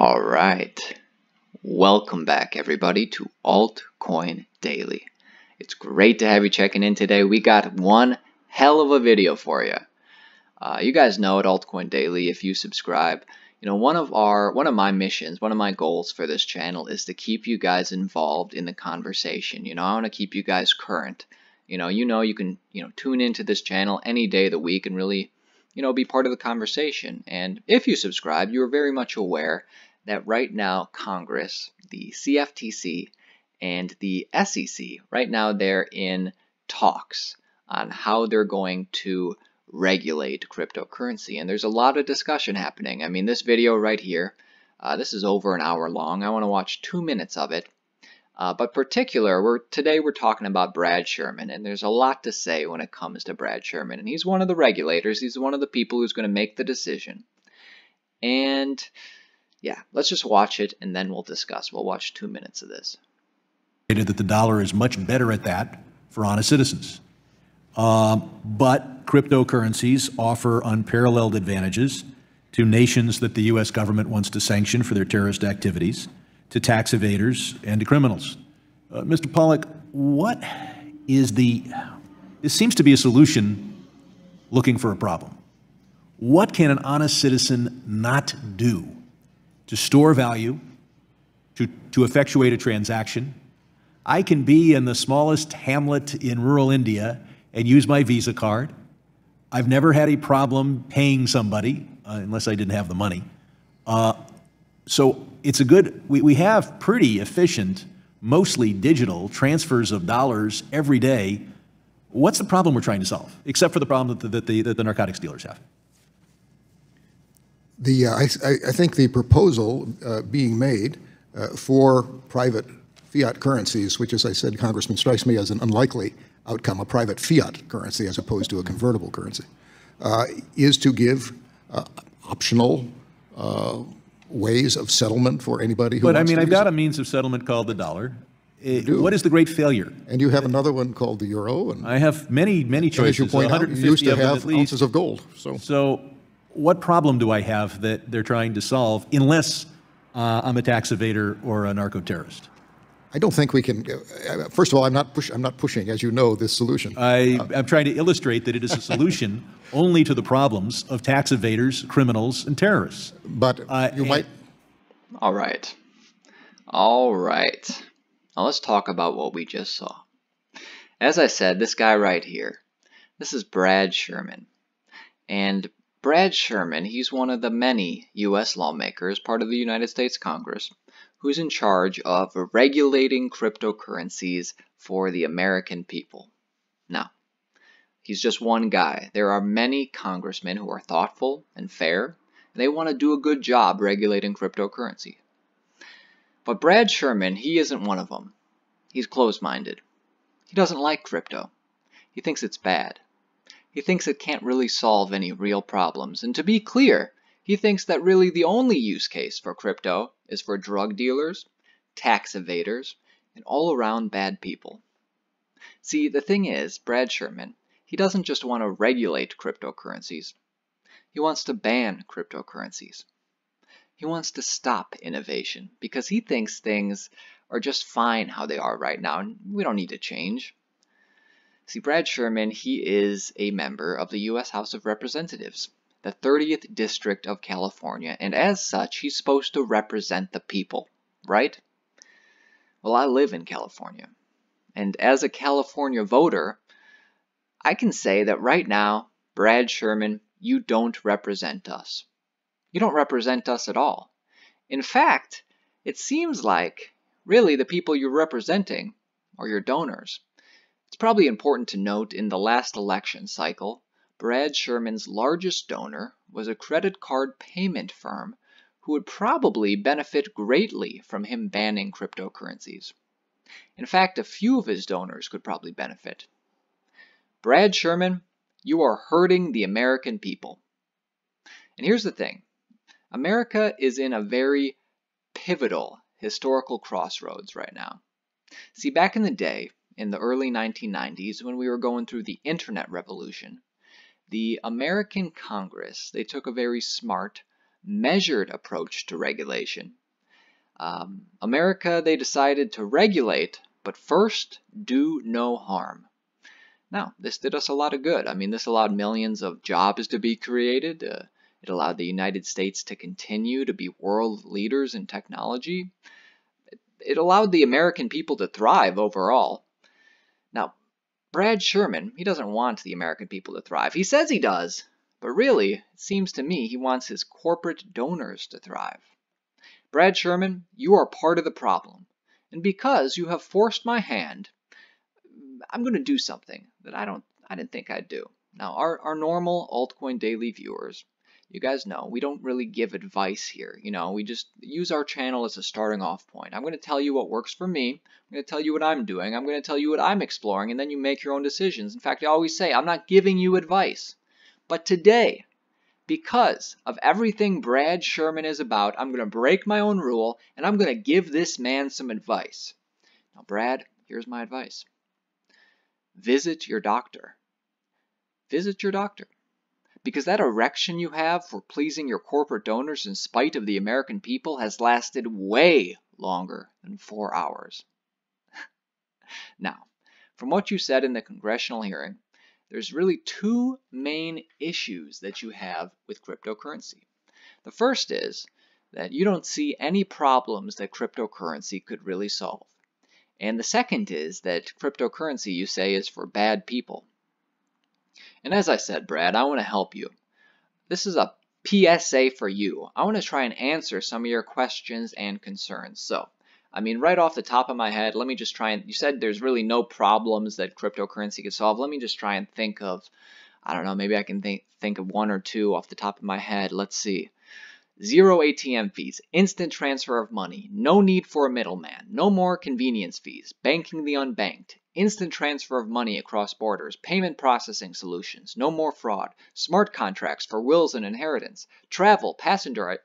All right. Welcome back, everybody, to Altcoin Daily. It's great to have you checking in today. We got one hell of a video for you. You guys know at Altcoin Daily, if you subscribe, one of my missions, one of my goals for this channel is to keep you guys involved in the conversation. I want to keep you guys current. You can tune into this channel any day of the week and really be part of the conversation. And if you subscribe, you are very much aware that right now Congress, the cftc, and the SEC, right now they're in talks on how they're going to regulate cryptocurrency. And there's a lot of discussion happening. I mean, this video right here, this is over an hour long. I want to watch 2 minutes of it. But today we're talking about Brad Sherman, and there's a lot to say when it comes to Brad Sherman. And he's one of the regulators. He's one of the people who's going to make the decision. And yeah, let's just watch it, and then we'll discuss. We'll watch 2 minutes of this. That the dollar is much better at that for honest citizens. But cryptocurrencies offer unparalleled advantages to nations that the U.S. government wants to sanction for their terrorist activities, to tax evaders, and to criminals. Mr. Pollack, this seems to be a solution looking for a problem. What can an honest citizen not do to store value, to effectuate a transaction? I can be in the smallest hamlet in rural India and use my Visa card. I've never had a problem paying somebody, unless I didn't have the money. So it's we have pretty efficient, mostly digital transfers of dollars every day. What's the problem we're trying to solve, except for the problem that the narcotics dealers have? I think the proposal being made for private fiat currencies, which, as I said, Congressman, strikes me as an unlikely outcome, a private fiat currency as opposed to a convertible currency, is to give optional ways of settlement for anybody who wants to use it. But I mean, I've got a means of settlement called the dollar. What is the great failure? And you have another one called the euro. And I have many choices. And as you point out, you used to have ounces of gold. So what problem do I have that they're trying to solve, unless I'm a tax evader or a narco-terrorist? I don't think we can. First of all, I'm not pushing, as you know, this solution. I'm trying to illustrate that it is a solution only to the problems of tax evaders, criminals, and terrorists. But you might. All right. All right. Now let's talk about what we just saw. As I said, this guy right here, this is Brad Sherman. And Brad Sherman, he's one of the many U.S. lawmakers, part of the United States Congress, who's in charge of regulating cryptocurrencies for the American people. Now, he's just one guy. There are many congressmen who are thoughtful and fair, and they want to do a good job regulating cryptocurrency. But Brad Sherman, he isn't one of them. He's closed-minded. He doesn't like crypto. He thinks it's bad. He thinks it can't really solve any real problems. And to be clear, he thinks that really the only use case for crypto is for drug dealers, tax evaders, and all-around bad people. See, the thing is, Brad Sherman, he doesn't just want to regulate cryptocurrencies. He wants to ban cryptocurrencies. He wants to stop innovation because he thinks things are just fine how they are right now, and we don't need to change. See, Brad Sherman, he is a member of the U.S. House of Representatives, the 30th District of California, and as such, he's supposed to represent the people, right? Well, I live in California, and as a California voter, I can say that right now, Brad Sherman, you don't represent us. You don't represent us at all. In fact, it seems like, really, the people you're representing are your donors. It's probably important to note in the last election cycle, Brad Sherman's largest donor was a credit card payment firm who would probably benefit greatly from him banning cryptocurrencies. In fact, a few of his donors could probably benefit. Brad Sherman, you are hurting the American people. And here's the thing. America is in a very pivotal historical crossroads right now. See, back in the day, in the early 1990s, when we were going through the internet revolution, the American Congress, they took a very smart, measured approach to regulation. America, they decided to regulate, but first do no harm. Now, this did us a lot of good. I mean, this allowed millions of jobs to be created. It allowed the United States to continue to be world leaders in technology. It allowed the American people to thrive overall. Now, Brad Sherman, he doesn't want the American people to thrive. He says he does, but really, it seems to me he wants his corporate donors to thrive. Brad Sherman, you are part of the problem, and because you have forced my hand, I'm going to do something that I didn't think I'd do. Now, our normal Altcoin Daily viewers, you guys know, we don't really give advice here. You know, we just use our channel as a starting off point. I'm going to tell you what works for me. I'm going to tell you what I'm doing. I'm going to tell you what I'm exploring, and then you make your own decisions. In fact, I always say, I'm not giving you advice. But today, because of everything Brad Sherman is about, I'm going to break my own rule, and I'm going to give this man some advice. Now, Brad, here's my advice. Visit your doctor. Visit your doctor. Because that erection you have for pleasing your corporate donors in spite of the American people has lasted way longer than 4 hours. Now, from what you said in the congressional hearing, there's really two main issues that you have with cryptocurrency. The first is that you don't see any problems that cryptocurrency could really solve. And the second is that cryptocurrency, you say, is for bad people. And as I said, Brad, I want to help you. This is a PSA for you. I want to try and answer some of your questions and concerns. So, I mean, right off the top of my head, let me just try and, you said there's really no problems that cryptocurrency could solve. Let me just try and think of, I don't know, maybe I can think of one or two off the top of my head. Let's see. Zero ATM fees, instant transfer of money, no need for a middleman, no more convenience fees, banking the unbanked, instant transfer of money across borders, payment processing solutions, no more fraud, smart contracts for wills and inheritance, travel, passenger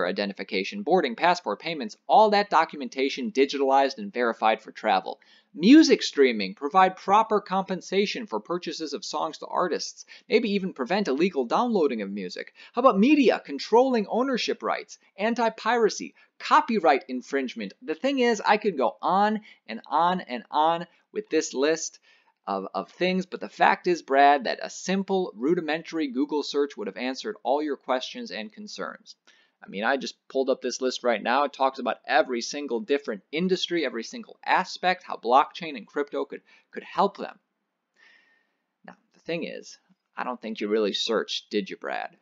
identification, boarding, passport payments, all that documentation digitalized and verified for travel. Music streaming, provide proper compensation for purchases of songs to artists, maybe even prevent illegal downloading of music. How about media, controlling ownership rights, anti-piracy, copyright infringement? The thing is, I could go on and on and on with this list of things, but the fact is, Brad, that a simple, rudimentary Google search would have answered all your questions and concerns. I mean, I just pulled up this list right now. It talks about every single different industry, every single aspect, how blockchain and crypto could help them. Now, the thing is, I don't think you really searched, did you, Brad?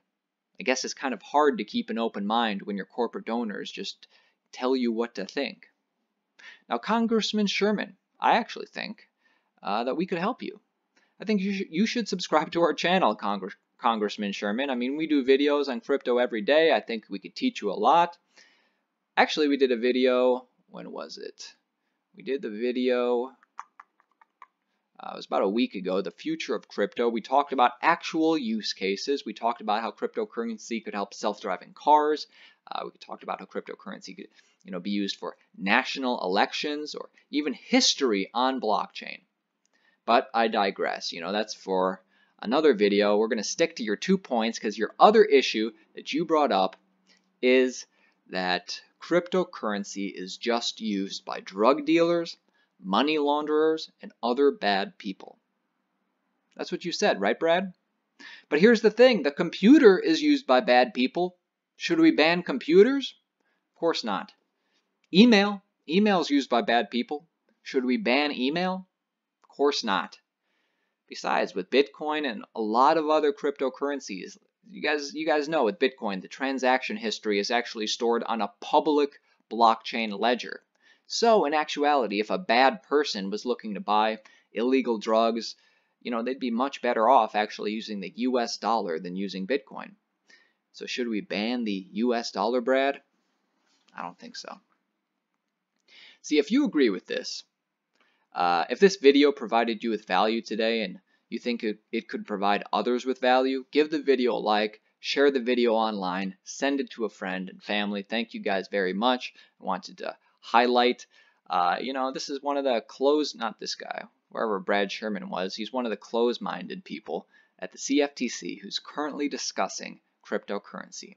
I guess it's kind of hard to keep an open mind when your corporate donors just tell you what to think. Now, Congressman Sherman, I actually think that we could help you. I think you should subscribe to our channel, Congressman Sherman. I mean, we do videos on crypto every day. I think we could teach you a lot. Actually, we did a video, when was it? We did the video, it was about a week ago, the future of crypto. We talked about actual use cases. We talked about how cryptocurrency could help self-driving cars. We talked about how cryptocurrency could be used for national elections or even history on blockchain. But I digress. That's for another video. We're going to stick to your 2 points because your other issue that you brought up is that cryptocurrency is just used by drug dealers, money launderers, and other bad people. That's what you said, right, Brad? But here's the thing. The computer is used by bad people. Should we ban computers? Of course not. Email is used by bad people. Should we ban email? Of course not. Besides, with Bitcoin and a lot of other cryptocurrencies, you guys know with Bitcoin, the transaction history is actually stored on a public blockchain ledger. So in actuality, if a bad person was looking to buy illegal drugs, they'd be much better off actually using the US dollar than using Bitcoin. So should we ban the US dollar, Brad? I don't think so. See, if you agree with this, if this video provided you with value today and you think it could provide others with value, give the video a like, share the video online, send it to a friend and family. Thank you guys very much. I wanted to highlight, this is one of the not this guy, wherever Brad Sherman was, he's one of the closed-minded people at the CFTC who's currently discussing cryptocurrency.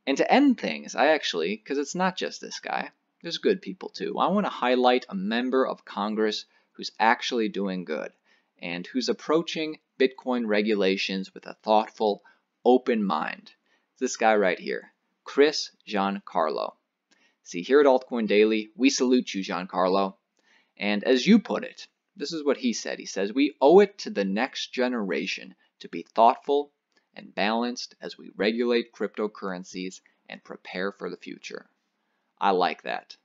And to end things, because it's not just this guy, there's good people too. I want to highlight a member of Congress who's actually doing good and who's approaching Bitcoin regulations with a thoughtful, open mind. This guy right here, Giancarlo. See, here at Altcoin Daily, we salute you, Giancarlo. And as you put it, this is what he said. He says, we owe it to the next generation to be thoughtful and balanced as we regulate cryptocurrencies and prepare for the future. I like that.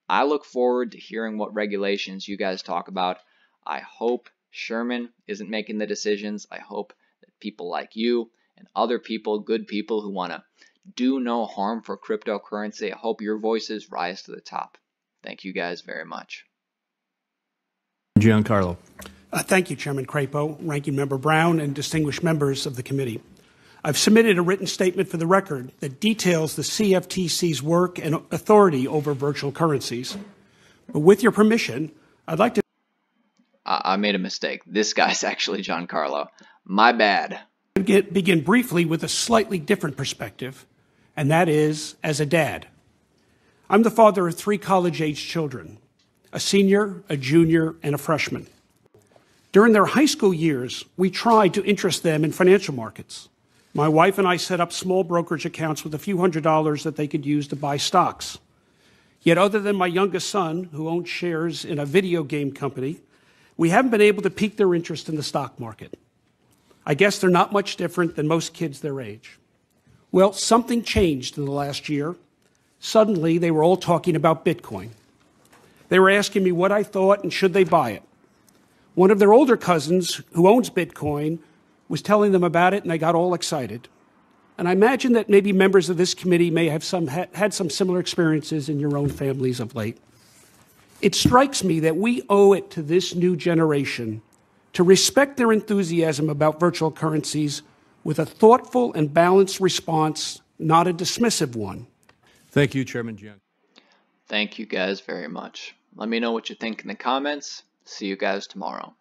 I look forward to hearing what regulations you guys talk about. I hope Sherman isn't making the decisions. I hope that people like you and other people, good people who want to do no harm for cryptocurrency, I hope your voices rise to the top. Thank you guys very much. Giancarlo. Thank you, Chairman Crapo, Ranking Member Brown, and distinguished members of the committee. I've submitted a written statement for the record that details the CFTC's work and authority over virtual currencies. But with your permission, I'd like to... I made a mistake. This guy's actually Giancarlo. My bad. Begin briefly with a slightly different perspective, and that is as a dad. I'm the father of 3 college-age children, a senior, a junior, and a freshman. During their high school years, we tried to interest them in financial markets. My wife and I set up small brokerage accounts with a few $100s that they could use to buy stocks. Yet other than my youngest son, who owns shares in a video game company, we haven't been able to pique their interest in the stock market. I guess they're not much different than most kids their age. Well, something changed in the last year. Suddenly, they were all talking about Bitcoin. They were asking me what I thought and should they buy it. One of their older cousins, who owns Bitcoin, was telling them about it, and they got all excited. And I imagine that maybe members of this committee may have had some similar experiences in your own families of late. It strikes me that we owe it to this new generation to respect their enthusiasm about virtual currencies with a thoughtful and balanced response, not a dismissive one. Thank you, Chairman Giancarlo. Thank you guys very much. Let me know what you think in the comments. See you guys tomorrow.